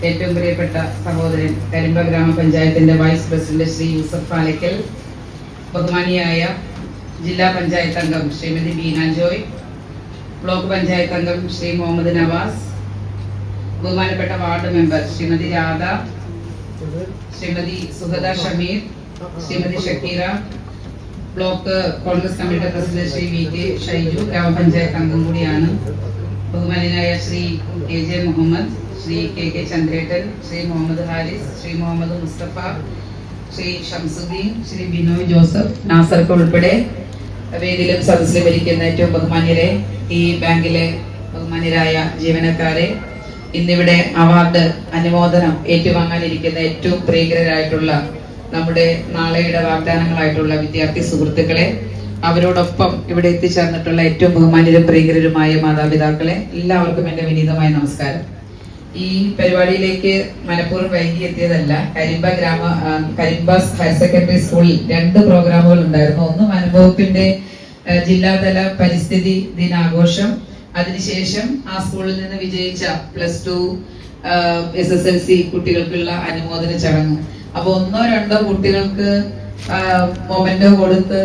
ഏറ്റവും പ്രിയപ്പെട്ട സഹോദരൻ കരിമ്പ ഗ്രാമപഞ്ചായത്തിന്റെ വൈസ് പ്രസിഡന്റ് ശ്രീ യൂസഫ് പാലക്കൽ, ബഹുമാനിയായ ജില്ലാ പഞ്ചായത്ത് അംഗം ശ്രീമതി ബീന ജോയ്, ബ്ലോക്ക് പഞ്ചായത്ത് അംഗം ശ്രീ മുഹമ്മദ് നവാസ്, ബഹുമാനപ്പെട്ട ward member Shrimati Radha, Shrimati Suhada Shameer, Shrimati Shakeera, block Congress committee president Shri V K Shaiju, ഗ്രാമപഞ്ചായത്ത് അംഗം കൂടിയാണ്, ബഹുമാനായ Shri A J Muhammad, Shri K K ചന്ദ്രേട്ടൻ, ശ്രീ മുഹമ്മദ് ഹാരിസ്, ശ്രീ മുഹമ്മദ് മുസ്തഫ, ശ്രീ ഷംസുദ്ദീൻ, ശ്രീ ബിനോയ് ജോസഫ്, നാസർക്ക് ഉൾപ്പെടെ വേദിയിലും സദസ്സിലും ഇരിക്കുന്ന ഏറ്റവും ബഹുമാന്യരെ, ഈ ബാങ്കിലെ ബഹുമാന്യരായ ജീവനക്കാരെ, ഇന്നിവിടെ അവാർഡ് അനുമോദനം ഏറ്റുവാങ്ങാനിരിക്കുന്ന ഏറ്റവും പ്രിയങ്കരായിട്ടുള്ള നമ്മുടെ നാളെയുടെ വാഗ്ദാനങ്ങളായിട്ടുള്ള വിദ്യാർത്ഥി സുഹൃത്തുക്കളെ, അവരോടൊപ്പം ഇവിടെ എത്തിച്ചേർന്നിട്ടുള്ള ഏറ്റവും ബഹുമാന്യരും പ്രിയങ്കരരുമായ മാതാപിതാക്കളെ, എല്ലാവർക്കും എന്റെ വിനീതമായ നമസ്കാരം. ഈ പരിപാടിയിലേക്ക് മനഃപൂർവ്വം വൈകി എത്തിയതല്ല. കരിമ്പ ഹയർ സെക്കൻഡറി സ്കൂളിൽ 2 പ്രോഗ്രാമുകൾ ഉണ്ടായിരുന്നു. ഒന്ന് വനംവകുപ്പിന്റെ ജില്ലാതല പരിസ്ഥിതി ദിനാഘോഷം, അതിനുശേഷം ആ സ്കൂളിൽ നിന്ന് വിജയിച്ച +2 SSLC കുട്ടികൾക്കുള്ള അനുമോദന ചടങ്ങ്. അപ്പൊ 1-2 കുട്ടികൾക്ക് മൊമെന്റോ കൊടുത്ത്